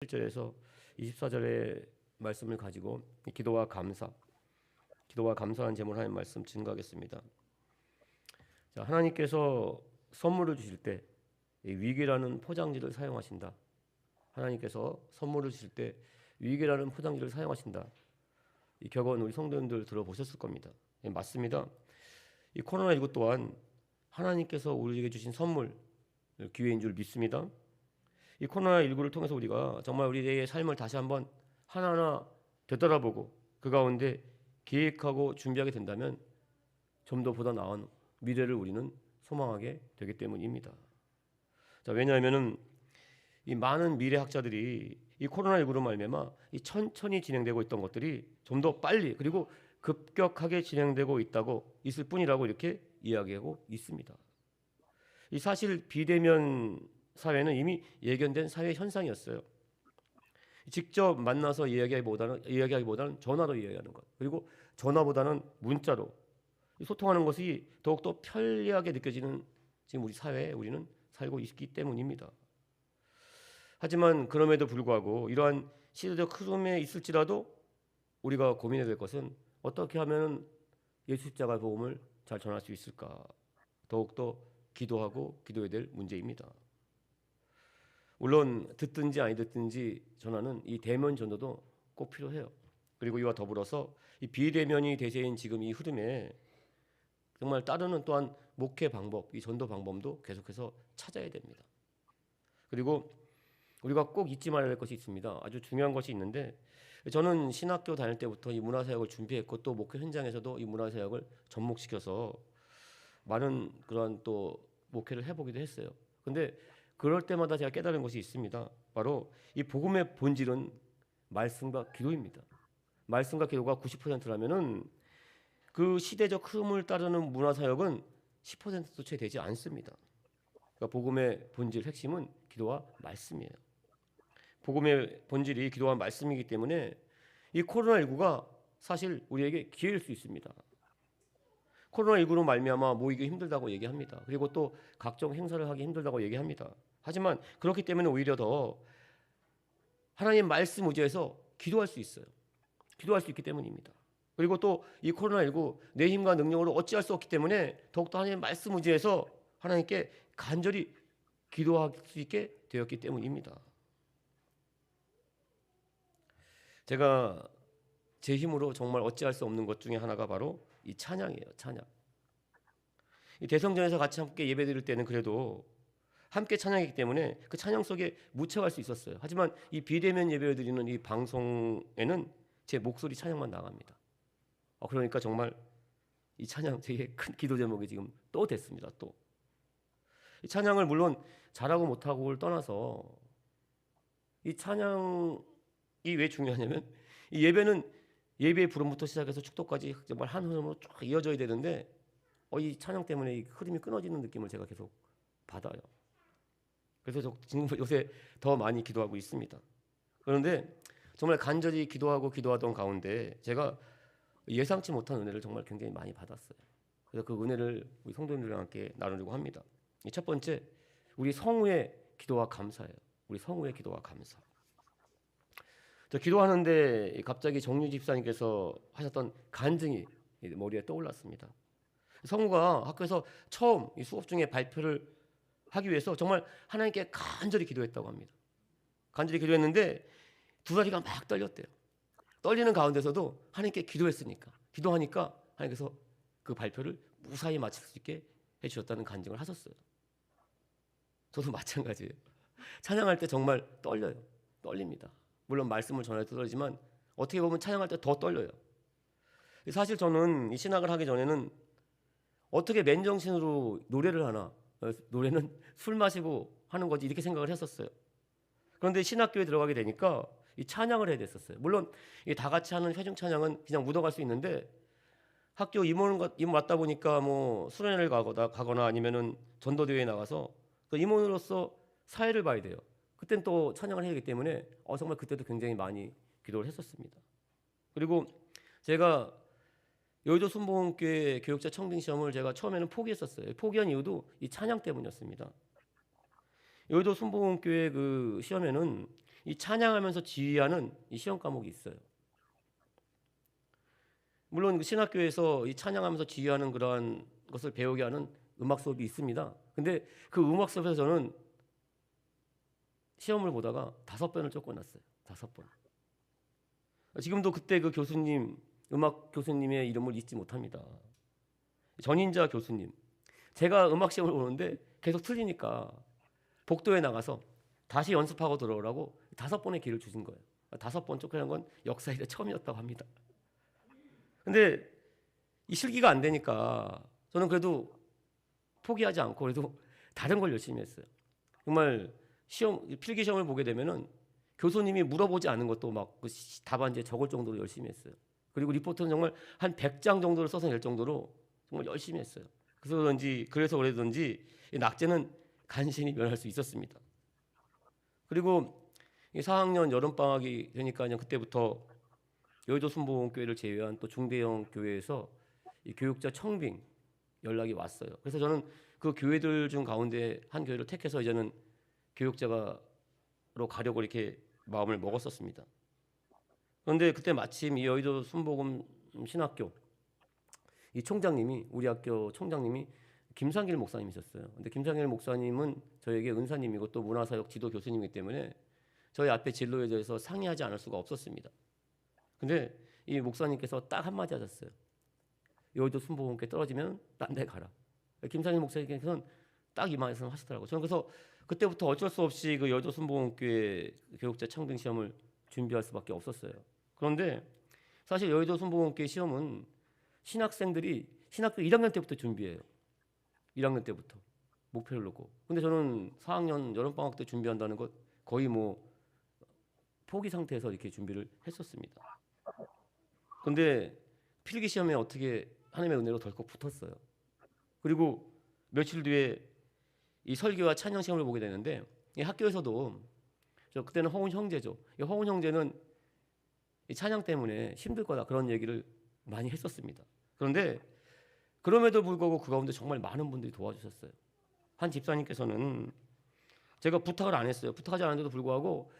1절에서 24절의 말씀을 가지고 기도와 감사한 제목을 하는 말씀 증거하겠습니다. 자, 하나님께서 선물을 주실 때 위기라는 포장지를 사용하신다. 하나님께서 선물을 주실 때 위기라는 포장지를 사용하신다. 이 격언 우리 성도님들 들어보셨을 겁니다. 맞습니다. 이 코로나19 또한 하나님께서 우리에게 주신 선물, 기회인 줄 믿습니다. 이 코로나19를 통해서 우리가 정말 우리의 삶을 다시 한번 하나하나 되돌아보고 그 가운데 계획하고 준비하게 된다면 좀 더 보다 나은 미래를 우리는 소망하게 되기 때문입니다. 자, 왜냐하면은 이 많은 미래학자들이 이 코로나19로 말미암아 이 천천히 진행되고 있던 것들이 좀 더 빨리 그리고 급격하게 진행되고 있을 뿐이라고 이렇게 이야기하고 있습니다. 이 사실 비대면 사회는 이미 예견된 사회 현상이었어요. 직접 만나서 이야기하기보다는 전화로 이야기하는 것, 그리고 전화보다는 문자로 소통하는 것이 더욱더 편리하게 느껴지는 지금 우리 사회에 우리는 살고 있기 때문입니다. 하지만 그럼에도 불구하고 이러한 시대적 흐름에 있을지라도 우리가 고민해야 될 것은 어떻게 하면 예수 십자가의 복음을 잘 전할 수 있을까? 더욱더 기도하고 기도해야 될 문제입니다. 물론 듣든지 아니 듣든지 전하는 이 대면 전도도 꼭 필요해요. 그리고 이와 더불어서 이 비대면이 대세인 지금 이 흐름에 정말 따르는 또한 목회 방법, 이 전도 방법도 계속해서 찾아야 됩니다. 그리고 우리가 꼭 잊지 말아야 할 것이 있습니다. 아주 중요한 것이 있는데 저는 신학교 다닐 때부터 이 문화사역을 준비했고 또 목회 현장에서도 이 문화사역을 접목시켜서 많은 그런 또 목회를 해보기도 했어요. 근데 그럴 때마다 제가 깨달은 것이 있습니다. 바로 이 복음의 본질은 말씀과 기도입니다. 말씀과 기도가 90%라면은 그 시대적 흐름을 따르는 문화사역은 10%도 채 되지 않습니다. 그러니까 복음의 본질 핵심은 기도와 말씀이에요. 복음의 본질이 기도와 말씀이기 때문에 이 코로나19가 사실 우리에게 기회일 수 있습니다. 코로나19로 말미암아 모이기 힘들다고 얘기합니다. 그리고 또 각종 행사를 하기 힘들다고 얘기합니다. 하지만 그렇기 때문에 오히려 더 하나님 말씀 의지해서 기도할 수 있어요. 기도할 수 있기 때문입니다. 그리고 또 이 코로나19 내 힘과 능력으로 어찌할 수 없기 때문에 더욱더 하나님 말씀 의지해서 하나님께 간절히 기도할 수 있게 되었기 때문입니다. 제가 제 힘으로 정말 어찌할 수 없는 것 중에 하나가 바로 이 찬양이에요. 찬양. 이 대성전에서 같이 함께 예배드릴 때는 그래도 함께 찬양이기 때문에 그 찬양 속에 묻혀갈 수 있었어요. 하지만 이 비대면 예배를 드리는 이 방송에는 제 목소리 찬양만 나갑니다. 그러니까 정말 이 찬양 되게 큰 기도 제목이 지금 또 됐습니다. 또 이 찬양을 물론 잘하고 못하고를 떠나서 이 찬양이 왜 중요하냐면 이 예배는 예배의 부름부터 시작해서 축도까지 정말 한 흐름으로 쭉 이어져야 되는데 이 찬양 때문에 이 흐름이 끊어지는 느낌을 제가 계속 받아요. 그래서 저 지금 요새 더 많이 기도하고 있습니다. 그런데 정말 간절히 기도하던 가운데 제가 예상치 못한 은혜를 정말 굉장히 많이 받았어요. 그래서 그 은혜를 우리 성도님들과 함께 나누려고 합니다. 첫 번째, 우리 성우의 기도와 감사예요. 우리 성우의 기도와 감사. 저 기도하는데 갑자기 정유 집사님께서 하셨던 간증이 머리에 떠올랐습니다. 성우가 학교에서 처음 이 수업 중에 발표를 하기 위해서 정말 하나님께 간절히 기도했다고 합니다. 간절히 기도했는데 두 다리가 막 떨렸대요. 떨리는 가운데서도 하나님께 기도하니까 하나님께서 그 발표를 무사히 마칠 수 있게 해주셨다는 간증을 하셨어요. 저도 마찬가지예요. 찬양할 때 정말 떨립니다. 물론 말씀을 전할 때 떨리지만 어떻게 보면 찬양할 때 더 떨려요. 사실 저는 이 신학을 하기 전에는 어떻게 맨정신으로 노래를 하나, 노래는 술 마시고 하는 거지 이렇게 생각을 했었어요. 그런데 신학교에 들어가게 되니까 이 찬양을 해야 됐었어요. 물론 다 같이 하는 회중 찬양은 그냥 묻어갈 수 있는데 학교 임원 왔다 보니까 뭐 수련회를 가거나 아니면은 전도대회에 나가서 그 임원으로서 사회를 봐야 돼요. 그땐 또 찬양을 해야 하기 때문에 정말 그때도 굉장히 많이 기도를 했었습니다. 그리고 제가 여의도 순복음교회 교육자 청빙 시험을 제가 처음에는 포기했었어요. 포기한 이유도 이 찬양 때문이었습니다. 여의도 순복음교회 그 시험에는 이 찬양하면서 지휘하는 이 시험 과목이 있어요. 물론 그 신학교에서 이 찬양하면서 지휘하는 그러한 것을 배우게 하는 음악 수업이 있습니다. 근데 그 음악 수업에서 저는 시험을 보다가 5번을 쫓겨났어요. 5번. 지금도 그때 그 교수님, 음악 교수님의 이름을 잊지 못합니다. 전인자 교수님. 제가 음악 시험을 보는데 계속 틀리니까 복도에 나가서 다시 연습하고 들어오라고 5번의 기회를 주신 거예요. 5번 쫓겨난 건 역사에 처음이었다고 합니다. 근데 이 실기가 안 되니까 저는 그래도 포기하지 않고 그래도 다른 걸 열심히 했어요. 정말 시험, 필기 시험을 보게 되면은 교수님이 물어보지 않은 것도 막 그 답안지에 적을 정도로 열심히 했어요. 그리고 리포트는 정말 한 100장 정도를 써서 낼 정도로 정말 열심히 했어요. 그래서 그랬던지 낙제는 간신히 면할 수 있었습니다. 그리고 4학년 여름방학이 되니까 그때부터 여의도 순복음교회를 제외한 또 중대형 교회에서 이 교육자 청빙 연락이 왔어요. 그래서 저는 그 교회들 중 가운데 한 교회를 택해서 이제는 교육자로 가려고 이렇게 마음을 먹었었습니다. 그런데 그때 마침 이 여의도 순복음 신학교 이 총장님이, 우리 학교 총장님이 김상길 목사님이셨어요. 근데 김상길 목사님은 저에게 은사님이고 또 문화사역 지도 교수님이기 때문에 저희 앞에 진로에 대해서 상의하지 않을 수가 없었습니다. 근데 이 목사님께서 딱 한마디 하셨어요. 여의도 순복음교회 떨어지면 딴 데 가라. 김상길 목사님께서는 딱 이 말씀을 하시더라고요. 저는 그래서 그때부터 어쩔 수 없이 그 여의도 순복음교회 교육자 청빙 시험을 준비할 수밖에 없었어요. 그런데 사실 여의도 순복음교회 시험은 신학생들이 신학교 1학년 때부터 준비해요. 1학년 때부터 목표를 놓고. 근데 저는 4학년 여름방학 때 준비한다는 것 거의 뭐 포기 상태에서 이렇게 준비를 했었습니다. 근데 필기 시험에 어떻게 하나님의 은혜로 덜컥 붙었어요. 그리고 며칠 뒤에 이 설교와 찬양 시험을 보게 되는데 이 학교에서도 저 그때는 허운 형제죠. 이 허운 형제는 이 찬양 때문에 힘들 거다 그런 얘기를 많이 했었습니다. 그런데 그럼에도 불구하고 그 가운데 정말 많은 분들이 도와주셨어요. 한 집사님께서는 제가 부탁을 안 했어요. 부탁하지 않았는데도 불구하고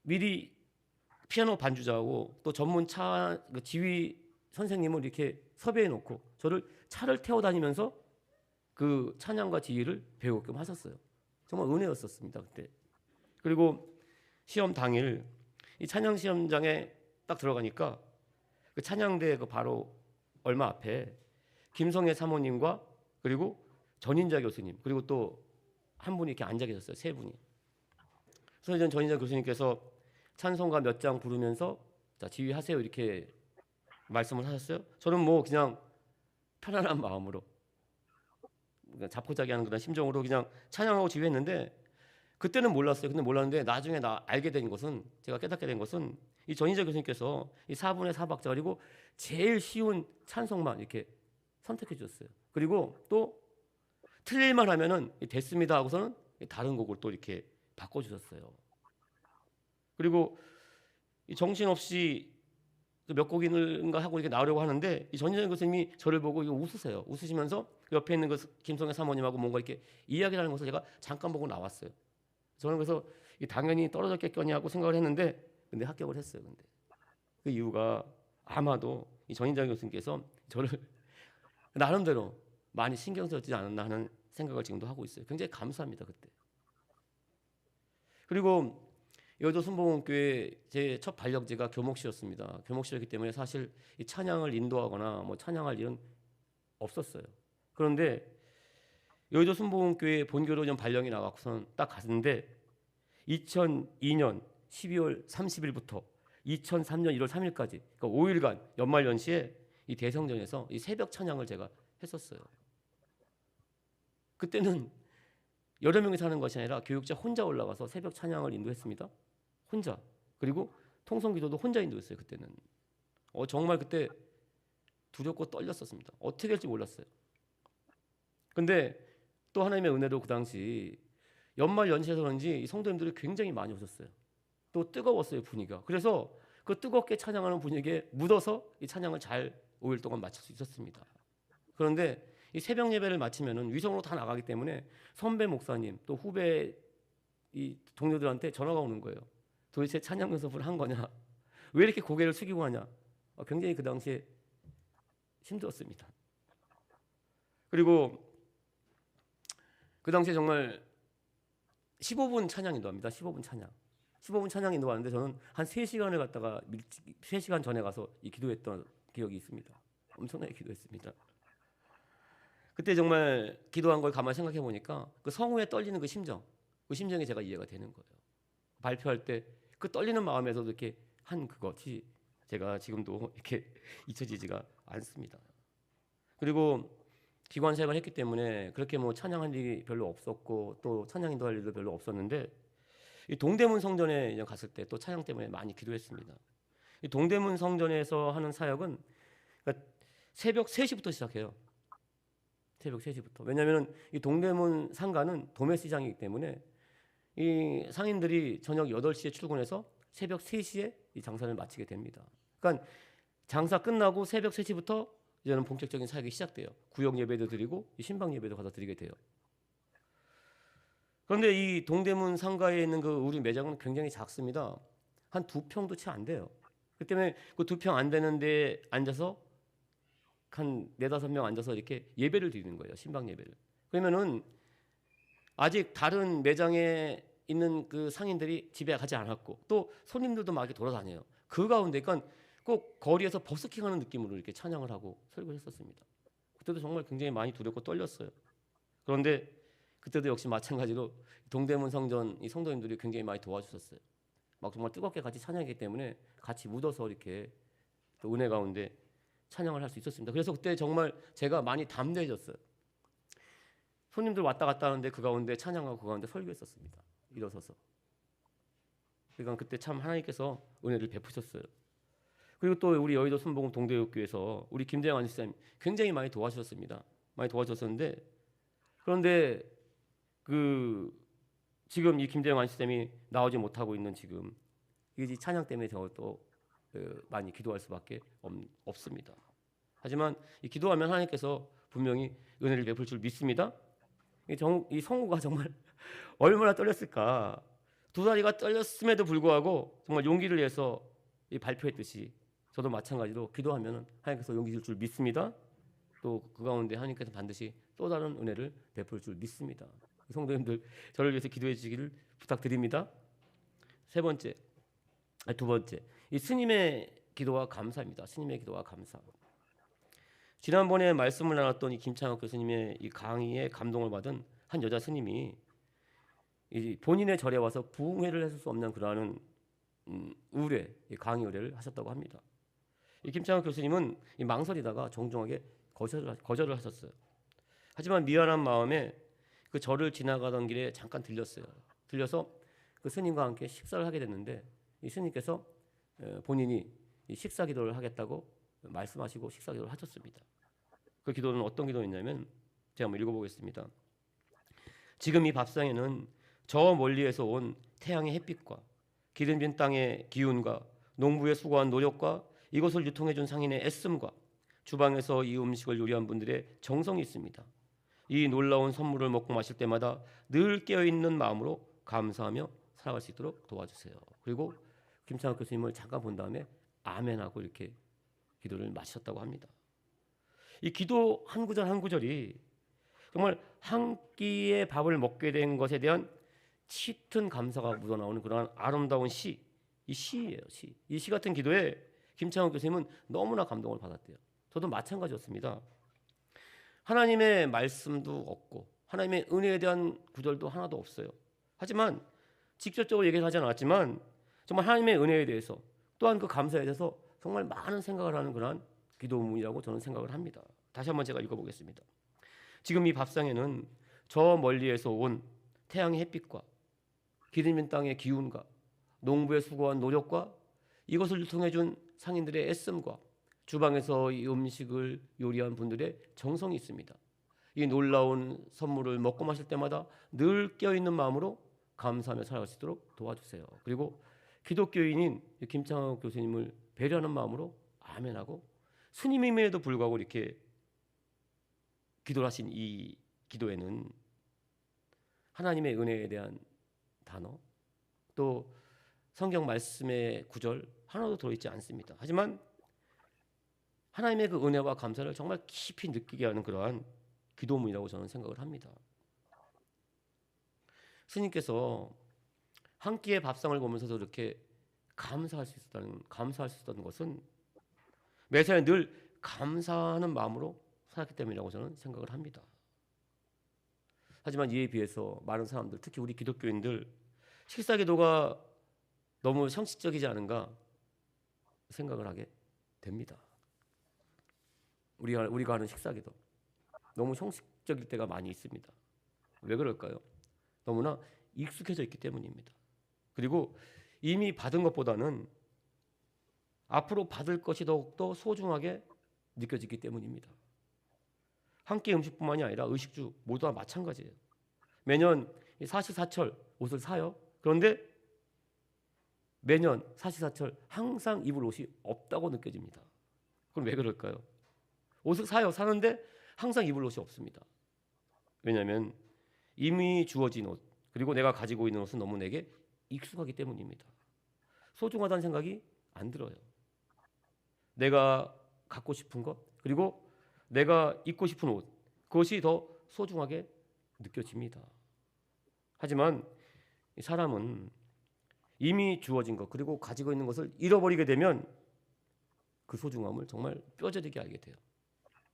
미리 피아노 반주자하고 또 전문 지휘 선생님을 이렇게 섭외해 놓고 저를 차를 태워 다니면서 그 찬양과 지휘를 배우게끔 하셨어요. 정말 은혜였었습니다 그때. 그리고 시험 당일 이 찬양 시험장에 딱 들어가니까 그 찬양대 그 바로 얼마 앞에 김성애 사모님과 그리고 전인자 교수님 그리고 또 한 분이 이렇게 앉아 계셨어요. 3분이. 그래서 이제 전인자 교수님께서 찬송가 몇 장 부르면서 자 지휘하세요 이렇게 말씀을 하셨어요. 저는 뭐 그냥 편안한 마음으로 자포자기하는 그런 심정으로 그냥 찬양하고 지휘했는데 그때는 몰랐어요. 근데 몰랐는데 나중에 알게 된 것은 제가 깨닫게 된 것은 이 전인자 교수님께서 이 4분의 4박자 그리고 제일 쉬운 찬송만 이렇게 선택해 주셨어요. 그리고 또 틀릴만 하면은 됐습니다 하고서는 다른 곡을 또 이렇게 바꿔 주셨어요. 그리고 정신없이 몇 곡인가 하고 이렇게 나오려고 하는데 이 전인자 교수님이 저를 보고 이거 웃으세요. 웃으시면서 옆에 있는 그 김성애 사모님하고 뭔가 이렇게 이야기를 하는 것을 제가 잠깐 보고 나왔어요. 저는 그래서 당연히 떨어졌겠거니 하고 생각을 했는데 근데 합격을 했어요. 근데 그 이유가 아마도 이 전인자 교수님께서 저를 나름대로 많이 신경 쓰지 않았나 하는 생각을 지금도 하고 있어요. 굉장히 감사합니다 그때. 그리고 여의도 순복음교회 제 첫 발령제가 교목시였습니다. 교목시였기 때문에 사실 이 찬양을 인도하거나 뭐 찬양할 일은 없었어요. 그런데 여의도 순복음교회 본교로 좀 발령이 나가고선 딱 갔는데 2002년 12월 30일부터 2003년 1월 3일까지 그러니까 5일간 연말연시에 이 대성전에서 이 새벽 찬양을 제가 했었어요. 그때는 여러 명이 사는 것이 아니라 교육자 혼자 올라가서 새벽 찬양을 인도했습니다. 혼자. 그리고 통성기도도 혼자 인도했어요. 그때는. 정말 그때 두렵고 떨렸었습니다. 어떻게 할지 몰랐어요. 근데 또 하나님의 은혜로 그 당시 연말 연시에서 그런지 성도님들이 굉장히 많이 오셨어요. 또 뜨거웠어요 분위기가. 그래서 그 뜨겁게 찬양하는 분위기에 묻어서 이 찬양을 잘 5일 동안 마칠 수 있었습니다. 그런데 이 새벽 예배를 마치면은 위성으로 다 나가기 때문에 선배 목사님 또 후배 이 동료들한테 전화가 오는 거예요. 도대체 찬양 연습을 한 거냐? 왜 이렇게 고개를 숙이고 하냐? 굉장히 그 당시에 힘들었습니다. 그리고 그 당시에 정말 15분 찬양 인도합니다. 15분 찬양. 15분 찬양 인도하는데 저는 한 3시간을 갖다가 3시간 전에 가서 이 기도했던 기억이 있습니다. 엄청나게 기도했습니다. 그때 정말 기도한 걸 가만히 생각해 보니까 그 성우에 떨리는 그 심정이 제가 이해가 되는 거예요. 발표할 때 그 떨리는 마음에서도 이렇게 한 그것이 제가 지금도 이렇게 잊혀지지가 않습니다. 그리고 기관 생활을 했기 때문에 그렇게 뭐 찬양할 일이 별로 없었고 또 찬양 인도할 일도 별로 없었는데 이 동대문 성전에 갔을 때 또 찬양 때문에 많이 기도했습니다. 이 동대문 성전에서 하는 사역은 그러니까 새벽 3시부터 시작해요. 새벽 3시부터. 왜냐하면 이 동대문 상가는 도매시장이기 때문에 이 상인들이 저녁 8시에 출근해서 새벽 3시에 이 장사를 마치게 됩니다. 그러니까 장사 끝나고 새벽 3시부터 이제는 본격적인 사역이 시작돼요. 구역 예배도 드리고 신방 예배도 가서 드리게 돼요. 그런데 이 동대문 상가에 있는 그 우리 매장은 굉장히 작습니다. 한 2평도 채 안 돼요. 그 때문에 그 2평 안 되는데 앉아서 한 4-5명 앉아서 이렇게 예배를 드리는 거예요. 신방 예배를. 그러면은 아직 다른 매장에 있는 그 상인들이 집에 가지 않았고 또 손님들도 막 이렇게 돌아다녀요. 그 가운데 그러니까 꼭 거리에서 버스킹하는 느낌으로 이렇게 찬양을 하고 설교했었습니다. 그때도 정말 굉장히 많이 두렵고 떨렸어요. 그런데 그때도 역시 마찬가지로 동대문 성전 이 성도님들이 굉장히 많이 도와주셨어요. 막 정말 뜨겁게 같이 찬양하기 때문에 같이 묻어서 이렇게 또 은혜 가운데 찬양을 할 수 있었습니다. 그래서 그때 정말 제가 많이 담대해졌어요. 손님들 왔다 갔다 하는데 그 가운데 찬양하고 그 가운데 설교했었습니다. 일어서서. 그러니까 그때 참 하나님께서 은혜를 베푸셨어요. 그리고 또 우리 여의도 순복음 동대교회에서 우리 김대영 안수님 굉장히 많이 도와주셨습니다. 많이 도와주셨었는데 그런데 그 지금 이 김대영 안수님이 나오지 못하고 있는 지금 이 찬양 때문에 저도 많이 기도할 수밖에 없습니다. 하지만 이 기도하면 하나님께서 분명히 은혜를 베풀 줄 믿습니다. 이 성우가 정말 얼마나 떨렸을까. 2다리가 떨렸음에도 불구하고 정말 용기를 내서 발표했듯이 저도 마찬가지로 기도하면 하나님께서 용기 줄 믿습니다. 또 그 가운데 하나님께서 반드시 또 다른 은혜를 베풀 줄 믿습니다. 성도님들 저를 위해서 기도해 주시기를 부탁드립니다. 두 번째, 이 스님의 기도와 감사입니다. 스님의 기도와 감사. 지난번에 말씀을 나눴던 이 김창욱 교수님의 이 강의에 감동을 받은 한 여자 스님이 이 본인의 절에 와서 부흥회를 했을 수 없는 그러한 의뢰, 강의 의뢰를 하셨다고 합니다. 이 김창욱 교수님은 이 망설이다가 정중하게 거절을 하셨어요. 하지만 미안한 마음에 그 절을 지나가던 길에 잠깐 들려서 그 스님과 함께 식사를 하게 됐는데 이 스님께서 본인이 이 식사 기도를 하겠다고 말씀하시고 식사 기도를 하셨습니다. 그 기도는 어떤 기도였냐면 제가 한번 읽어보겠습니다. 지금 이 밥상에는 저 멀리에서 온 태양의 햇빛과 기름진 땅의 기운과 농부의 수고한 노력과 이것을 유통해준 상인의 애씀과 주방에서 이 음식을 요리한 분들의 정성이 있습니다. 이 놀라운 선물을 먹고 마실 때마다 늘 깨어있는 마음으로 감사하며 살아갈 수 있도록 도와주세요. 그리고 김창욱 교수님을 잠깐 본 다음에 아멘하고 이렇게 기도를 마치셨다고 합니다. 이 기도 한 구절 한 구절이 정말 한 끼의 밥을 먹게 된 것에 대한 짙은 감사가 묻어나오는 그런 아름다운 시, 이 시예요. 시. 이 시 같은 기도에 김창욱 교수님은 너무나 감동을 받았대요. 저도 마찬가지였습니다. 하나님의 말씀도 없고 하나님의 은혜에 대한 구절도 하나도 없어요. 하지만 직접적으로 얘기를 하지 않았지만 정말 하나님의 은혜에 대해서 또한 그 감사에 대해서 정말 많은 생각을 하는 그런 기도문이라고 저는 생각을 합니다. 다시 한번 제가 읽어보겠습니다. 지금 이 밥상에는 저 멀리에서 온 태양의 햇빛과 기름진 땅의 기운과 농부의 수고한 노력과 이것을 유통해준 상인들의 애씀과 주방에서 이 음식을 요리한 분들의 정성이 있습니다. 이 놀라운 선물을 먹고 마실 때마다 늘 깨어있는 마음으로 감사하며 살아갈 수 있도록 도와주세요. 그리고 기독교인인 김창욱 교수님을 배려하는 마음으로 아멘하고 스님임에도 불구하고 이렇게 기도를 하신 이 기도에는 하나님의 은혜에 대한 단어, 또 성경 말씀의 구절 하나도 들어있지 않습니다. 하지만 하나님의 그 은혜와 감사를 정말 깊이 느끼게 하는 그러한 기도문이라고 저는 생각을 합니다. 스님께서 한 끼의 밥상을 보면서도 이렇게 감사할 수 있었다는 것은 매사에 늘 감사하는 마음으로 살았기 때문이라고 저는 생각을 합니다. 하지만 이에 비해서 많은 사람들, 특히 우리 기독교인들 식사 기도가 너무 형식적이지 않은가 생각을 하게 됩니다. 우리가 하는 식사 기도 너무 형식적일 때가 많이 있습니다. 왜 그럴까요? 너무나 익숙해져 있기 때문입니다. 그리고 이미 받은 것보다는 앞으로 받을 것이 더욱더 소중하게 느껴지기 때문입니다. 한 끼 음식뿐만이 아니라 의식주 모두 다 마찬가지예요. 매년 사시사철 옷을 사요. 그런데 매년 사시사철 항상 입을 옷이 없다고 느껴집니다. 그럼 왜 그럴까요? 옷을 사요. 사는데 항상 입을 옷이 없습니다. 왜냐하면 이미 주어진 옷, 그리고 내가 가지고 있는 옷은 너무 내게 익숙하기 때문입니다. 소중하다는 생각이 안 들어요. 내가 갖고 싶은 것, 그리고 내가 입고 싶은 옷, 그것이 더 소중하게 느껴집니다. 하지만 사람은 이미 주어진 것, 그리고 가지고 있는 것을 잃어버리게 되면 그 소중함을 정말 뼈저리게 알게 돼요.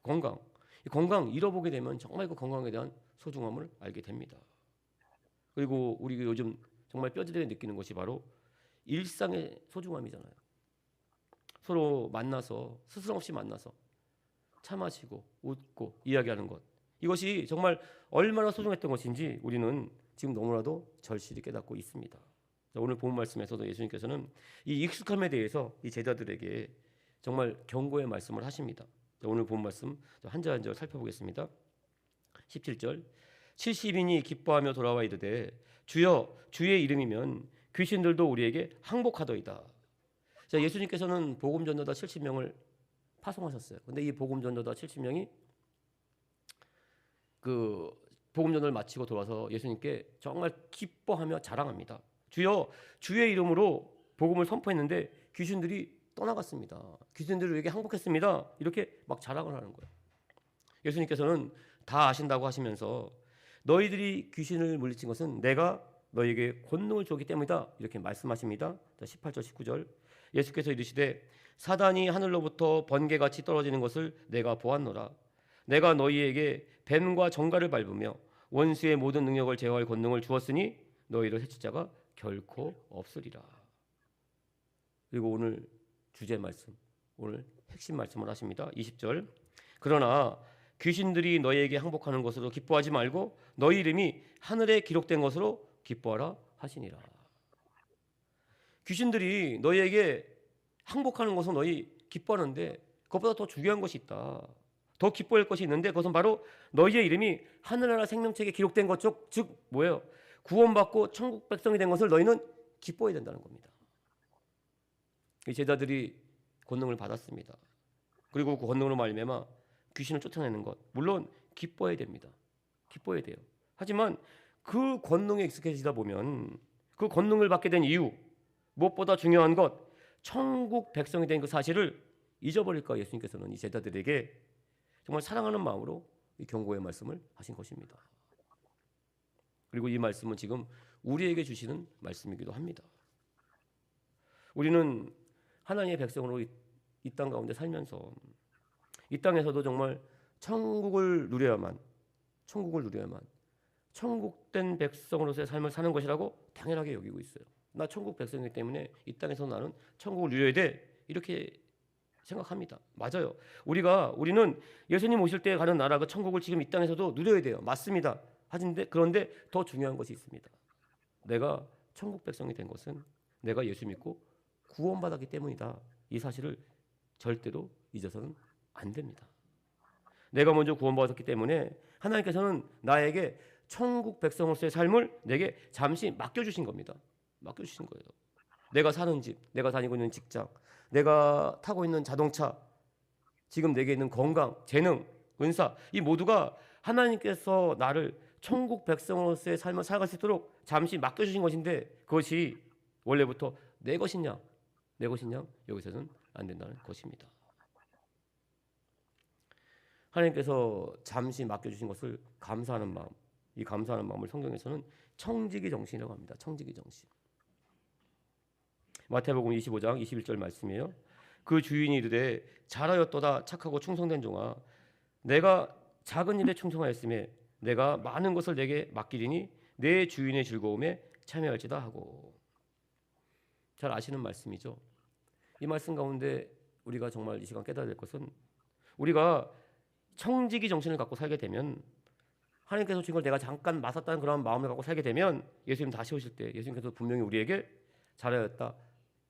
건강 잃어보게 되면 정말 그 건강에 대한 소중함을 알게 됩니다. 그리고 우리가 요즘 정말 뼈저리게 느끼는 것이 바로 일상의 소중함이잖아요. 서로 만나서 스스럼 없이 만나서 차 마시고 웃고 이야기하는 것, 이것이 정말 얼마나 소중했던 것인지 우리는 지금 너무나도 절실히 깨닫고 있습니다. 오늘 본 말씀에서도 예수님께서는 이 익숙함에 대해서 이 제자들에게 정말 경고의 말씀을 하십니다. 오늘 본 말씀 한 절 한 절 살펴보겠습니다. 17절, 70인이 기뻐하며 돌아와 이르되 주여 주의 이름이면 귀신들도 우리에게 항복하더이다. 자, 예수님께서는 복음 전도자 70명을 파송하셨어요. 근데 이 복음 전도자 70명이 그 복음 전도를 마치고 돌아서 예수님께 정말 기뻐하며 자랑합니다. 주여 주의 이름으로 복음을 선포했는데 귀신들이 떠나갔습니다. 귀신들이 우리에게 항복했습니다. 이렇게 막 자랑을 하는 거예요. 예수님께서는 다 아신다고 하시면서 너희들이 귀신을 물리친 것은 내가 너희에게 권능을 줬기 때문이다. 이렇게 말씀하십니다. 18절 19절, 예수께서 이르시되 사단이 하늘로부터 번개같이 떨어지는 것을 내가 보았노라. 내가 너희에게 뱀과 정갈을 밟으며 원수의 모든 능력을 제어할 권능을 주었으니 너희를 해칠 자가 결코 없으리라. 그리고 오늘 주제 말씀, 오늘 핵심 말씀을 하십니다. 20절, 그러나 귀신들이 너희에게 항복하는 것으로 기뻐하지 말고 너희 이름이 하늘에 기록된 것으로 기뻐하라 하시니라. 귀신들이 너희에게 항복하는 것은 너희 기뻐하는데 그것보다 더 중요한 것이 있다. 더 기뻐할 것이 있는데 그것은 바로 너희의 이름이 하늘나라 생명책에 기록된 것, 즉 뭐예요? 구원받고 천국 백성이 된 것을 너희는 기뻐해야 된다는 겁니다. 이 제자들이 권능을 받았습니다. 그리고 그 권능으로 말미암아 귀신을 쫓아내는 것, 물론 기뻐해야 됩니다. 기뻐해야 돼요. 하지만 그 권능에 익숙해지다 보면 그 권능을 받게 된 이유, 무엇보다 중요한 것, 천국 백성이 된 그 사실을 잊어버릴까 예수님께서는 이 제자들에게 정말 사랑하는 마음으로 이 경고의 말씀을 하신 것입니다. 그리고 이 말씀은 지금 우리에게 주시는 말씀이기도 합니다. 우리는 하나님의 백성으로 이 땅 가운데 살면서 이 땅에서도 정말 천국을 누려야만 천국된 백성으로서의 삶을 사는 것이라고 당연하게 여기고 있어요. 나 천국 백성이기 때문에 이 땅에서 나는 천국을 누려야 돼, 이렇게 생각합니다. 맞아요. 우리는 예수님 오실 때 가는 나라, 그 천국을 지금 이 땅에서도 누려야 돼요. 맞습니다. 그런데 더 중요한 것이 있습니다. 내가 천국 백성이 된 것은 내가 예수 믿고 구원받았기 때문이다. 이 사실을 절대로 잊어서는 안 됩니다. 내가 먼저 구원받았기 때문에 하나님께서는 나에게 천국 백성으로서의 삶을 내게 잠시 맡겨주신 겁니다. 맡겨주신 거예요. 내가 사는 집, 내가 다니고 있는 직장, 내가 타고 있는 자동차, 지금 내게 있는 건강, 재능, 은사, 이 모두가 하나님께서 나를 천국 백성으로서의 삶을 살아갈 수 있도록 잠시 맡겨주신 것인데 그것이 원래부터 내 것이냐 내 것이냐 여기서는 안 된다는 것입니다. 하나님께서 잠시 맡겨주신 것을 감사하는 마음, 이 감사하는 마음을 성경에서는 청지기 정신이라고 합니다. 청지기 정신. 마태복음 25장 21절 말씀이에요. 그 주인이 이르되 잘하였도다 착하고 충성된 종아 내가 작은 일에 충성하였으며 내가 많은 것을 내게 맡기리니 내 주인의 즐거움에 참여할지다 하고. 잘 아시는 말씀이죠. 이 말씀 가운데 우리가 정말 이 시간 깨달아야 될 것은 우리가 청지기 정신을 갖고 살게 되면 하나님께서 주신 걸 내가 잠깐 맡았다는 그런 마음을 갖고 살게 되면 예수님 다시 오실 때 예수님께서 분명히 우리에게 잘하였다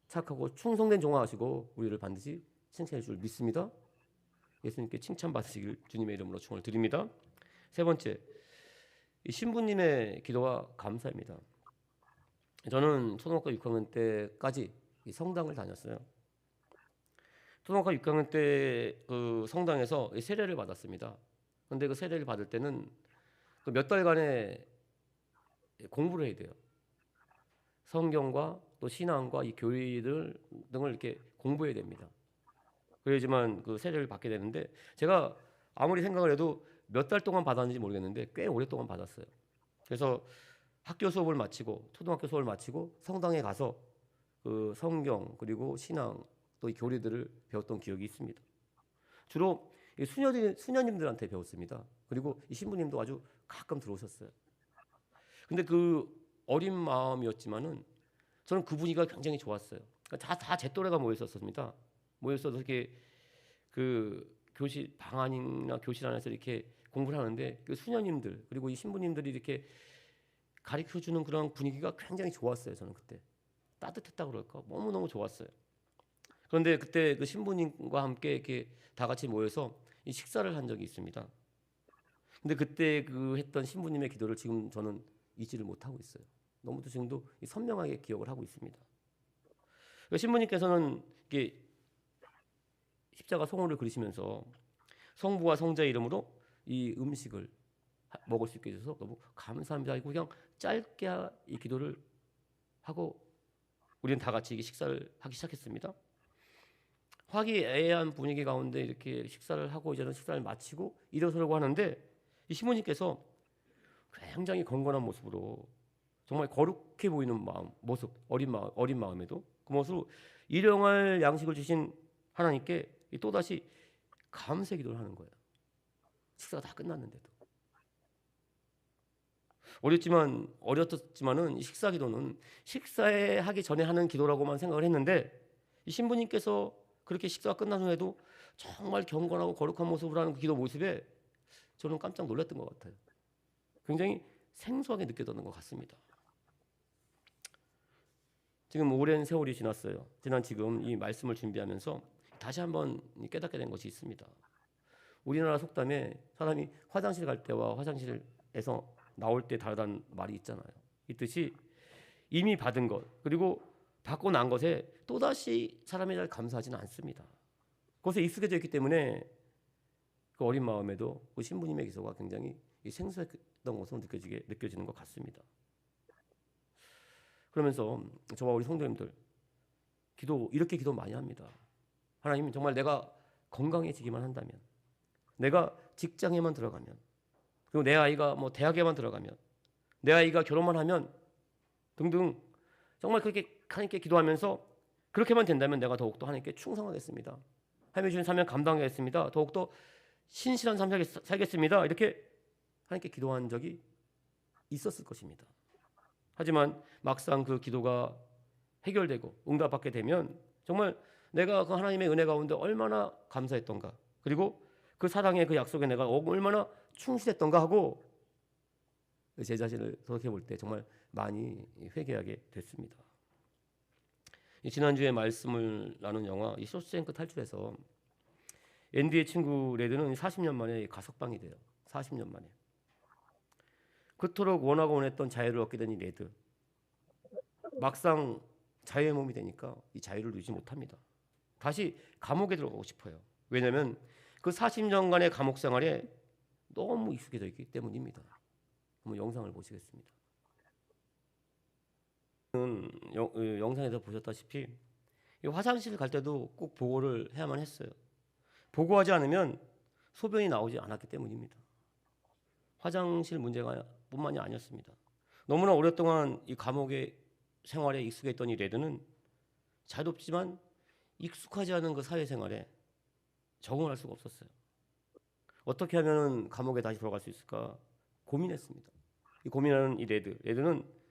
착하고 충성된 종아 하시고 우리를 반드시 칭찬해 줄 믿습니다. 예수님께 칭찬받으시길 주님의 이름으로 축원을 드립니다. 세 번째, 이 신부님의 기도와 감사입니다. 저는 초등학교 6학년 때까지 이 성당을 다녔어요. 초등학교 6학년 때 그 성당에서 세례를 받았습니다. 그런데 그 세례를 받을 때는 그 몇 달간의 공부를 해야 돼요. 성경과 또 신앙과 이 교리들 등을 이렇게 공부해야 됩니다. 그래야지만 그 세례를 받게 되는데 제가 아무리 생각을 해도 몇 달 동안 받았는지 모르겠는데 꽤 오랫동안 받았어요. 그래서 학교 수업을 마치고 초등학교 수업을 마치고 성당에 가서 그 성경 그리고 신앙 또 이 교리들을 배웠던 기억이 있습니다. 주로 수녀님들한테 배웠습니다. 그리고 이 신부님도 아주 가끔 들어오셨어요. 근데 그 어린 마음이었지만은 저는 그 분위기가 굉장히 좋았어요. 다 제 또래가 모여 있었습니다. 모여서 이렇게 그 교실 방 안이나 교실 안에서 이렇게 공부를 하는데 그 수녀님들 그리고 이 신부님들이 이렇게 가르쳐 주는 그런 분위기가 굉장히 좋았어요. 저는 그때 따뜻했다 그럴까 너무너무 좋았어요. 그런데 그때 그 신부님과 함께 이렇게 다 같이 모여서 이 식사를 한 적이 있습니다. 근데 그때 그 했던 신부님의 기도를 지금 저는 잊지를 못하고 있어요. 너무도 지금도 선명하게 기억을 하고 있습니다. 신부님께서는 이렇게 십자가 성호를 그리시면서 성부와 성자의 이름으로 이 음식을 먹을 수 있게 해주셔서 너무 감사합니다. 그냥 짧게 이 기도를 하고 우리는 다 같이 식사를 하기 시작했습니다. 화기애애한 분위기 가운데 이렇게 식사를 하고 이제는 식사를 마치고 일어서려고 하는데 이 신부님께서 굉장히 건건한 모습으로 정말 거룩해 보이는 모습, 어린 마음에도 그 모습으로 일용할 양식을 주신 하나님께 또다시 감사 기도를 하는 거예요. 식사가 다 끝났는데도. 어렸지만은 이 식사 기도는 식사에 하기 전에 하는 기도라고만 생각을 했는데 이 신부님께서 그렇게 식사가 끝난 후에도 정말 경건하고 거룩한 모습으로 하는 그 기도 모습에 저는 깜짝 놀랐던 것 같아요. 굉장히 생소하게 느껴졌던 것 같습니다. 지금 오랜 세월이 지났어요. 지난 지금 이 말씀을 준비하면서 다시 한번 깨닫게 된 것이 있습니다. 우리나라 속담에 사람이 화장실 갈 때와 화장실에서 나올 때 다르다는 말이 있잖아요. 있듯이 이미 받은 것 그리고 받고 난 것에 또다시 사람이 잘 감사하지는 않습니다. 그것에 익숙해져 있기 때문에 그 어린 마음에도 그 신부님의 기도가 굉장히 생소했던 것으로 느껴지는 것 같습니다. 그러면서 저와 우리 성도님들 이렇게 기도 많이 합니다. 하나님 정말 내가 건강해지기만 한다면 내가 직장에만 들어가면 그리고 내 아이가 뭐 대학에만 들어가면 내 아이가 결혼만 하면 등등 정말 그렇게 하나님께 기도하면서 그렇게만 된다면 내가 더욱더 하나님께 충성하겠습니다. 하나님이 주신 사명 감당하겠습니다. 더욱더 신실한 삶 살겠습니다. 이렇게 하나님께 기도한 적이 있었을 것입니다. 하지만 막상 그 기도가 해결되고 응답받게 되면 정말 내가 그 하나님의 은혜 가운데 얼마나 감사했던가 그리고 그 사랑의 그 약속에 내가 얼마나 충실했던가 하고 제 자신을 돌이켜 볼 때 정말 많이 회개하게 됐습니다. 지난주에 말씀을 나눈 영화 이 쇼생크 탈출에서 앤디의 친구 레드는 40년 만에 가석방이 돼요. 40년 만에. 그토록 원하고 원했던 자유를 얻게 된 이 레드. 막상 자유의 몸이 되니까 이 자유를 누리지 못합니다. 다시 감옥에 들어가고 싶어요. 왜냐하면 그 40년간의 감옥 생활에 너무 익숙해져 있기 때문입니다. 한번 영상을 보시겠습니다. 영상에서 보셨다시피 화장실 갈 때도 꼭 보고를 해야만 했어요. 보고하지 않으면 소변이 나오지 않았기 때문입니다. 화장실 문제가 뿐만이 아니었습니다. 너무나 오랫동안 이 감옥의 생활에 익숙해 있던 이 레드는 자유롭지만 익숙하지 않은 그 사회생활에 적응할 수가 없었어요. 어떻게 하면 감옥에 다시 돌아갈 수 있을까 고민했습니다. 이 고민하는 이 레드는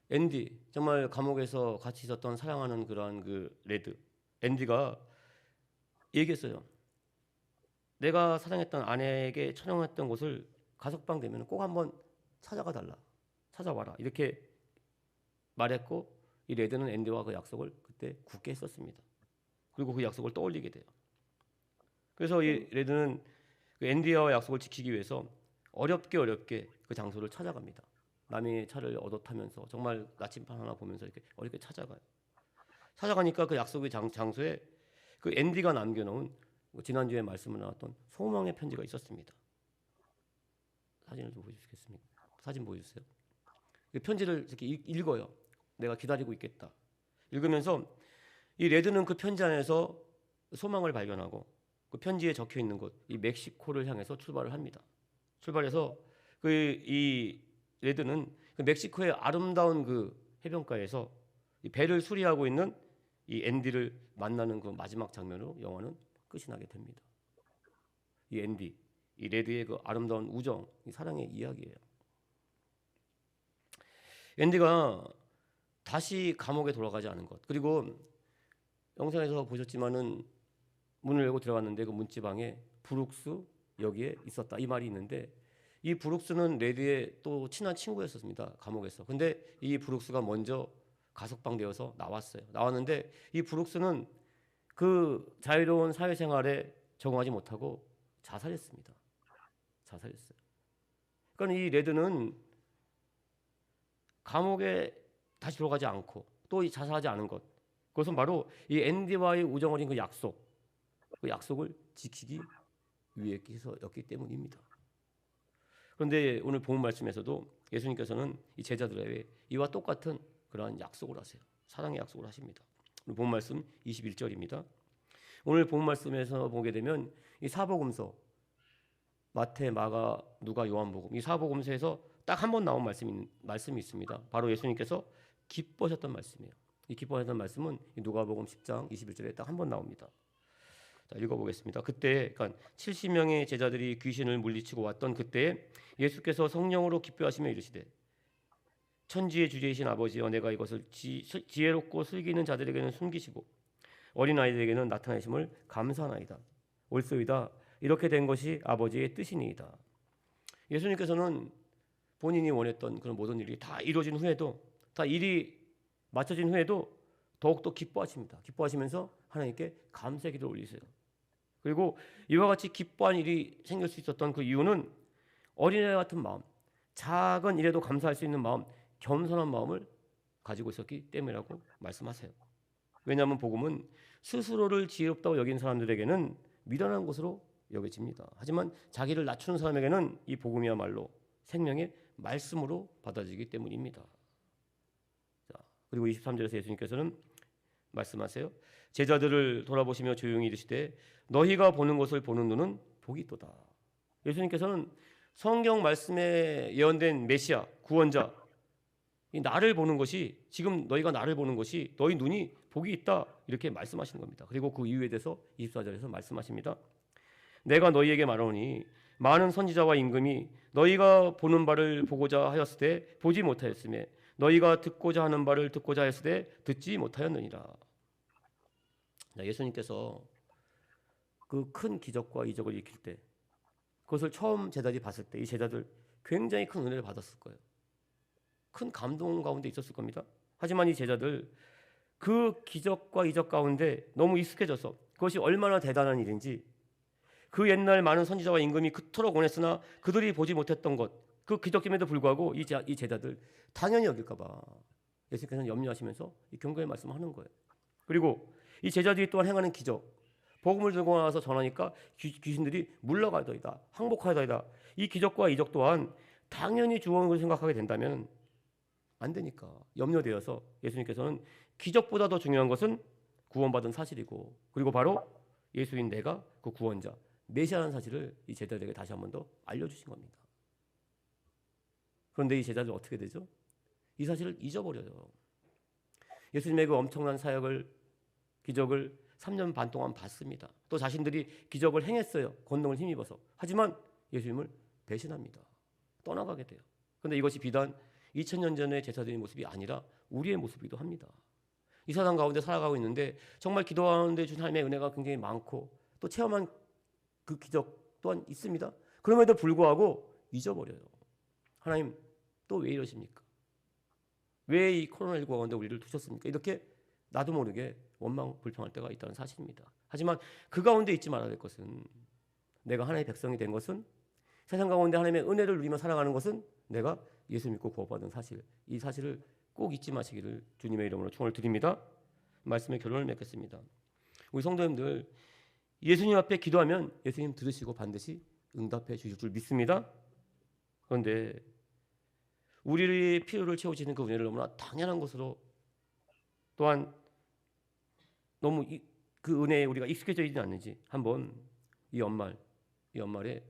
앤디, 정말 감옥에서 같이 있었던 사랑하는 그러한 그 레드, 앤디가 얘기했어요. 내가 사랑했던 아내에게 촬영했던 곳을 가석방 되면 꼭 한번 찾아와라 이렇게 말했고, 이 레드는 앤디와 그 약속을 그때 굳게 했었습니다. 그리고 그 약속을 떠올리게 돼요. 그래서 이 레드는 그 앤디와 약속을 지키기 위해서 어렵게 그 장소를 찾아갑니다. 남의 차를 얻어 타면서 정말 나침반 하나 보면서 이렇게 어렵게 찾아가요. 찾아가니까 그 약속의 장소에 그 앤디가 남겨놓은 지난주에 말씀을 나눴던 소망의 편지가 있었습니다. 사진을 좀 보여주시겠습니까? 사진 보여주세요. 그 편지를 이렇게 읽어요. 내가 기다리고 있겠다. 읽으면서 이 레드는 그 편지 안에서 소망을 발견하고 그 편지에 적혀 있는 곳, 이 멕시코를 향해서 출발을 합니다. 출발해서 이 레드는 그 멕시코의 아름다운 그 해변가에서 이 배를 수리하고 있는 이 앤디를 만나는 그 마지막 장면으로 영화는 끝이 나게 됩니다. 이 앤디, 이 레드의 그 아름다운 우정, 이 사랑의 이야기예요. 앤디가 다시 감옥에 돌아가지 않은 것, 그리고 영상에서 보셨지만은 문을 열고 들어갔는데 그 문지방에 브룩스 여기에 있었다 이 말이 있는데, 이 브룩스는 레드의 또 친한 친구였습니다. 감옥에서. 근데 이 브룩스가 먼저 가석방되어서 나왔는데 이 브룩스는 그 자유로운 사회생활에 적응하지 못하고 자살했습니다. 그러니까 이 레드는 감옥에 다시 들어가지 않고 또 자살하지 않은 것, 그것은 바로 이 앤디와의 우정 어린 그 약속을 지키기 위해서였기 때문입니다. 그런데 오늘 본문 말씀에서도 예수님께서는 이 제자들에게 이와 똑같은 그러한 약속을 하세요. 사랑의 약속을 하십니다. 오늘 본문 말씀 21절입니다. 오늘 본문 말씀에서 보게 되면 이 사복음서 마태, 마가, 누가, 요한복음 이 사복음서에서 딱 한 번 나온 말씀이 있습니다. 바로 예수님께서 기뻐하셨던 말씀이에요. 이 기뻐하셨던 말씀은 누가복음 10장 21절에 딱 한 번 나옵니다. 자, 읽어보겠습니다. 그때, 그러니까 70명의 제자들이 귀신을 물리치고 왔던 그때 예수께서 성령으로 기뻐하시며 이르시되, 천지의 주제이신 아버지여, 내가 이것을 지혜롭고 슬기는 자들에게는 숨기시고 어린 아이들에게는 나타내심을 감사하나이다. 옳소이다. 이렇게 된 것이 아버지의 뜻이니이다. 예수님께서는 본인이 원했던 그런 모든 일이 다 이루어진 후에도, 다 일이 마쳐진 후에도 더욱더 기뻐하십니다. 기뻐하시면서 하나님께 감사의 기도를 올리세요. 그리고 이와 같이 기뻐한 일이 생길 수 있었던 그 이유는 어린애 같은 마음, 작은 일에도 감사할 수 있는 마음, 겸손한 마음을 가지고 있었기 때문이라고 말씀하세요. 왜냐하면 복음은 스스로를 지혜롭다고 여긴 사람들에게는 미련한 것으로 여겨집니다. 하지만 자기를 낮추는 사람에게는 이 복음이야말로 생명의 말씀으로 받아들이기 때문입니다. 자, 그리고 23절에서 예수님께서는 말씀하세요. 제자들을 돌아보시며 조용히 이르시되, 너희가 보는 것을 보는 눈은 복이 있도다. 예수님께서는 성경 말씀에 예언된 메시아, 구원자, 이 나를 보는 것이, 지금 너희가 나를 보는 것이 너희 눈이 복이 있다, 이렇게 말씀하시는 겁니다. 그리고 그 이유에 대해서 24절에서 말씀하십니다. 내가 너희에게 말하노니 많은 선지자와 임금이 너희가 보는 바를 보고자 하였을 때 보지 못하였으며 너희가 듣고자 하는 바를 듣고자 하였을 때 듣지 못하였느니라. 예수님께서 그 큰 기적과 이적을 일으킬 때, 그것을 처음 제자들이 봤을 때 이 제자들 굉장히 큰 은혜를 받았을 거예요. 큰 감동 가운데 있었을 겁니다. 하지만 이 제자들 그 기적과 이적 가운데 너무 익숙해져서 그것이 얼마나 대단한 일인지, 그 옛날 많은 선지자와 임금이 그토록 원했으나 그들이 보지 못했던 것, 그 기적임에도 불구하고 이 제자들 당연히 여길까 봐 예수님께서는 염려하시면서 이 경고의 말씀을 하는 거예요. 그리고 이 제자들이 또한 행하는 기적, 복음을 들고 나와서 전하니까 귀신들이 물러가더이다, 항복하더이다. 이 기적과 이적 또한 당연히 죽어오는 걸 생각하게 된다면 안 되니까 염려되어서 예수님께서는 기적보다 더 중요한 것은 구원받은 사실이고, 그리고 바로 예수인 내가 그 구원자 메시아라는 사실을 이 제자들에게 다시 한 번 더 알려주신 겁니다. 그런데 이 제자들 어떻게 되죠? 이 사실을 잊어버려요. 예수님의 그 엄청난 사역을, 기적을 3년 반 동안 봤습니다. 또 자신들이 기적을 행했어요. 권능을 힘입어서. 하지만 예수님을 배신합니다. 떠나가게 돼요. 그런데 이것이 비단 2000년 전의 제자들의 모습이 아니라 우리의 모습이기도 합니다. 이 세상 가운데 살아가고 있는데 정말 기도하는데 주신 하나님의 은혜가 굉장히 많고 또 체험한 그 기적 또한 있습니다. 그럼에도 불구하고 잊어버려요. 하나님 또 왜 이러십니까? 왜 이 코로나19 가운데 우리를 두셨습니까? 이렇게 나도 모르게 원망 불평할 때가 있다는 사실입니다. 하지만 그 가운데 잊지 말아야 될 것은, 내가 하나님의 백성이 된 것은, 세상 가운데 하나님의 은혜를 누리며 살아가는 것은 내가 예수 믿고 구원받은 사실, 이 사실을 꼭 잊지 마시기를 주님의 이름으로 축원을 드립니다. 말씀의 결론을 맺겠습니다. 우리 성도님들, 예수님 앞에 기도하면 예수님 들으시고 반드시 응답해 주실 줄 믿습니다. 그런데 우리의 필요를 채워주는 그 은혜를 너무나 당연한 것으로, 또한 너무 그 은혜에 우리가 익숙해져 있지 않는지 한번 이 연말에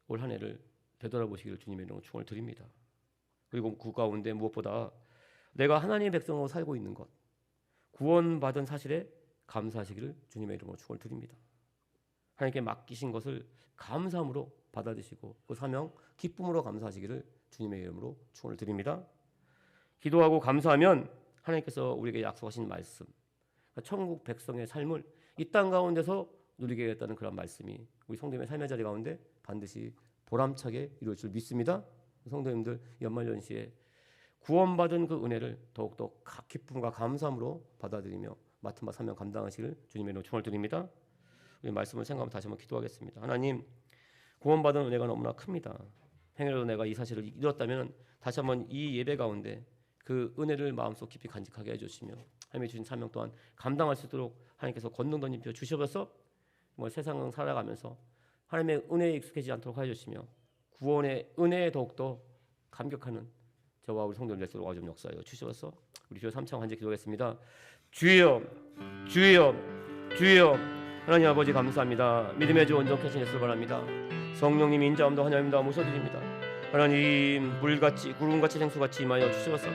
올 한 해를 되돌아보시기를 주님의 이름으로 축원을 드립니다. 그리고 그 가운데 무엇보다 내가 하나님의 백성으로 살고 있는 것, 구원받은 사실에 감사하시기를 주님의 이름으로 축원을 드립니다. 하나님께 맡기신 것을 감사함으로 받아들이시고 그 사명 기쁨으로 감사하시기를 주님의 이름으로 축원을 드립니다. 기도하고 감사하면 하나님께서 우리에게 약속하신 말씀, 천국 백성의 삶을 이 땅 가운데서 누리게 하겠다는 그런 말씀이 우리 성도님의 삶의 자리 가운데 반드시 보람차게 이루어질 줄 믿습니다. 성도님들, 연말연시에 구원받은 그 은혜를 더욱더 기쁨과 감사함으로 받아들이며 맡은 바 사명 감당하시길 주님의 이름으로 축원을 드립니다. 우리 말씀을 생각하면 다시 한번 기도하겠습니다. 하나님, 구원받은 은혜가 너무나 큽니다. 행여라도 내가 이 사실을 잃었다면 다시 한번 이 예배 가운데 그 은혜를 마음속 깊이 간직하게 해주시며 하나님의 주신 사명 또한 감당할 수 있도록 하나님께서 권능 던지며 주셔서 세상을 살아가면서 하나님의 은혜에 익숙해지지 않도록 하여주시며 구원의 은혜에 더욱더 감격하는 저와 우리 성도들 될 수 있도록 좀 역사하여 주셔서 우리 주여 3차 간절히 기도하겠습니다. 주여, 주여, 주여. 하나님 아버지 감사합니다. 믿음의 주 온전케 하시기를 바랍니다. 성령님 인자함도 환영합니다. 모셔드립니다. 하나님, 물같이 구름같이 생수같이 임하여 주셔서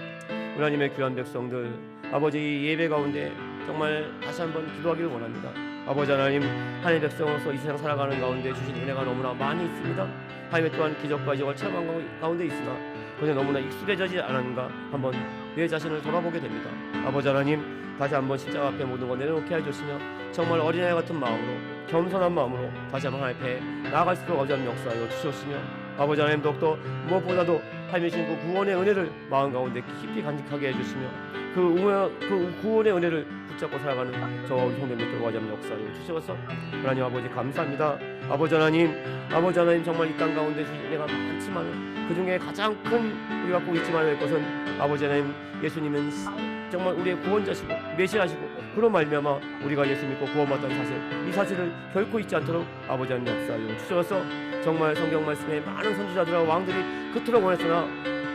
하나님의 귀한 백성들 아버지 이 예배 가운데 정말 다시 한번 기도하기를 원합니다. 아버지 하나님, 하나님의 백성으로서 이 세상 살아가는 가운데 주신 은혜가 너무나 많이 있습니다. 하나님 또한 기적과 이적을 체험한 가운데 있으나 그런데 너무나 익숙해지지 않았는가 한번 내 자신을 돌아보게 됩니다. 아버지 하나님, 다시 한번 십자가 앞에 모든 것 내려놓게 해주시며 정말 어린아이 같은 마음으로, 겸손한 마음으로 다시 한번 하나님 앞에 나아갈 수 있도록 아버지 하나님 역사하여 주셨으며 아버지 하나님 더욱더 무엇보다도 하나님의 주신 그 구원의 은혜를 마음 가운데 깊이 간직하게 해주시며 그 구원의 은혜를 붙잡고 살아가는 저와 우리 성도님들 아버지 하나님 역사하여 주셔서 하나님 아버지 감사합니다. 아버지 하나님 정말 이 땅 가운데 주신 은혜가 많지만 그 중에 가장 큰 우리가 꼭 잊지 말아야 할 것은 아버지 하나님, 예수님은 정말 우리의 구원자시고 메시아시고 그런 말미암아 우리가 예수 믿고 구원받던 사실, 이 사실을 결코 잊지 않도록 아버지 하나님 역사하여 주셔서 정말 성경 말씀에 많은 선지자들과 왕들이 그토록 원했으나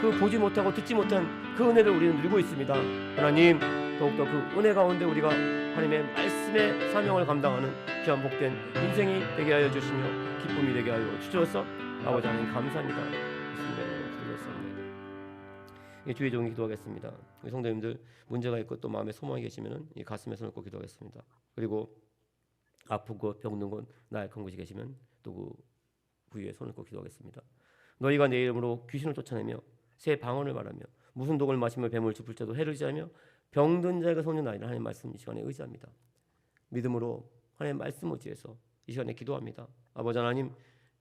그 보지 못하고 듣지 못한 그 은혜를 우리는 누리고 있습니다. 하나님, 더욱더 그 은혜 가운데 우리가 하나님의 말씀의 사명을 감당하는 귀한 복된 인생이 되게 하여 주시며 기쁨이 되게 하여 주셔서 아버지 하나님 감사합니다. 주의 종이 기도하겠습니다. 우리 성도님들 문제가 있고 또 마음에 소망이 계시면 이 가슴에 손을 꼭 기도하겠습니다. 그리고 아프고 병든 곳 나약한 곳이 계시면 또 그 부위에 손을 꼭 기도하겠습니다. 너희가 내 이름으로 귀신을 쫓아내며 새 방언을 말하며 무슨 독을 마시며 뱀을 짚을 자도 해를 지하며 병든 자에게 손을 나이는 하나님 말씀 이 시간에 의지합니다. 믿음으로 하나님 말씀 의지해서 이 시간에 기도합니다. 아버지 하나님,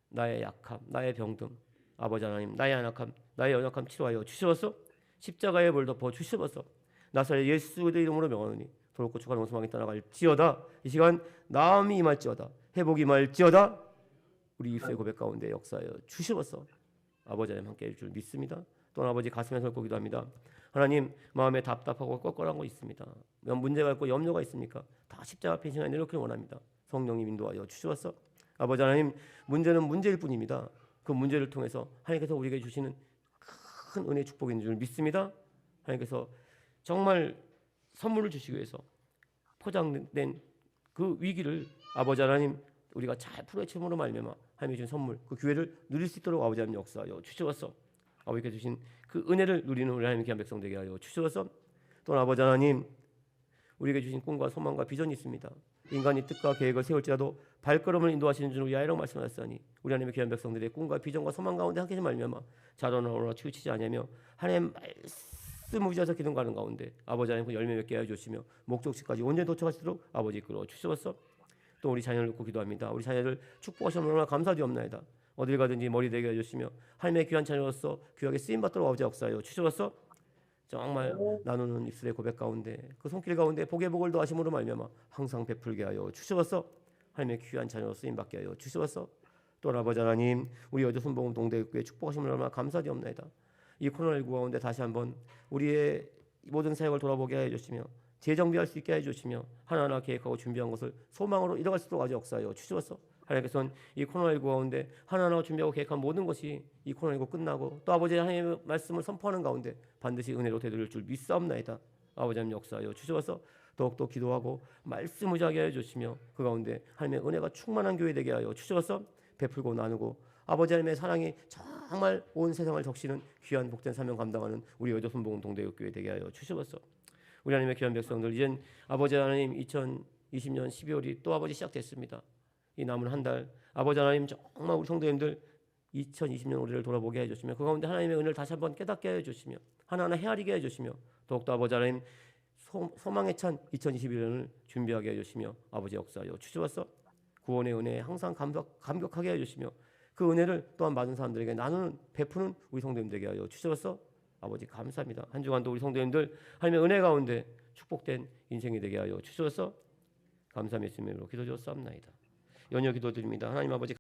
나의 약함, 나의 병듦, 아버지 하나님, 나의 안악함, 나의 연약함 치료하여 주셔서 십자가의 벌 덮어 주셔서 나사렛 예수의 이름으로 명하노니 도로 고축하는 원수망이 떠나갈지어다. 이 시간 나음이 임할지어다. 회복이 임할지어다. 우리 입술의 고백 가운데 역사하여 주셔서 아버지 하나님 함께 해줄 줄 믿습니다. 또한 아버지 가슴에 손을 꼭 기도합니다. 하나님, 마음에 답답하고 껄껄한 거 있습니다. 문제가 있고 염려가 있습니까? 다 십자가 앞에 시간에 내놓기를 원합니다. 성령님 인도하여 주셔서 아버지 하나님, 문제는 문제일 뿐입니다. 그 문제를 통해서 하나님께서 우리에게 주시는 큰 은혜 축복이 있는 줄 믿습니다. 하나님께서 정말 선물을 주시기 위해서 포장된 그 위기를 아버지 하나님 우리가 잘 풀어헤침으로 말미암아 하나님이 주신 선물 그 기회를 누릴 수 있도록 아버지 하나님 역사하여 주시옵소서. 아버지께 주신 그 은혜를 누리는 우리 하나님 귀한 백성 되게 하여 주시옵소서. 또 아버지 하나님 우리에게 주신 꿈과 소망과 비전이 있습니다. 인간이 뜻과 계획을 세울지라도 발걸음을 인도하시는 줄 우리 아이라고 말씀하셨으니 우리 하나님의 귀한 백성들의 꿈과 비전과 소망 가운데 함께하지 말미암아 자라나오나 치우치지 아니하며 하나님 말씀 의지해서 기도 가는 가운데 아버지 하나님 그 열매 맺게 하여 주시며 목적지까지 온전히 도착하시도록 아버지 이끌어 주시옵소서. 또 우리 자녀를 놓고 기도합니다. 우리 자녀를 축복하시면 얼마나 감사드리옵나이다. 어딜 가든지 머리 되게 해주시며 하나님의 귀한 자녀로서 귀하게 쓰임받도록 아버지 역사하여 주시옵소서. 정말 나누는 입술의 고백 가운데 그 손길 가운데 복의 복을 더하심으로 말미암아 항상 베풀게 하여 주시옵소서. 하나님의 귀한 자녀로 쓰임받게 하여 주시옵소서. 또 아버지 하나님 우리 여주 순복음 동대교회 축복하심을 얼마나 감사드리옵나이다. 이 코로나19 가운데 다시 한번 우리의 모든 사역을 돌아보게 하여 주시며 재정비할 수 있게 해주시며 하나하나 계획하고 준비한 것을 소망으로 이뤄갈 수 있도록 아주 역사하여 주시옵소서. 하나님께서는 이 코로나19 가운데 하나하나 준비하고 계획한 모든 것이 이 코로나19 끝나고 또 아버지 하나님의 말씀을 선포하는 가운데 반드시 은혜로 되돌릴 줄 믿사옵나이다. 아버지 하나님 역사하여 주시옵소서. 더욱더 기도하고 말씀 의지하게 해주시며 그 가운데 하나님의 은혜가 충만한 교회 되게 하여 주시옵소서. 베풀고 나누고 아버지 하나님의 사랑이 정말 온 세상을 적시는 귀한 복된 사명 감당하는 우리 여주 순복음 동대교회 되게 하여 주시옵소서. 우리 하나님의 귀한 백성들 이젠 아버지 하나님 2020년 12월이 또 아버지 시작됐습니다. 이 남은 한 달 아버지 하나님 정말 우리 성도님들 2020년 올해를 돌아보게 해주시며 그 가운데 하나님의 은혜를 다시 한번 깨닫게 해주시며 하나하나 헤아리게 해주시며 더욱더 아버지 하나님 소망에 찬 2021년을 준비하게 해주시며 아버지 역사하여 주시옵소서. 구원의 은혜에 항상 감격하게 해주시며 그 은혜를 또한 많은 사람들에게 나누는 베푸는 우리 성도님 되게 하여 주시옵소서. 아버지 감사합니다. 한 주간도 우리 성도님들 하나님의 은혜 가운데 축복된 인생이 되게 하여 주시옵소서. 감사의 말씀으로 기도드렸사옵나이다. 연여 기도드립니다. 하나님 아버지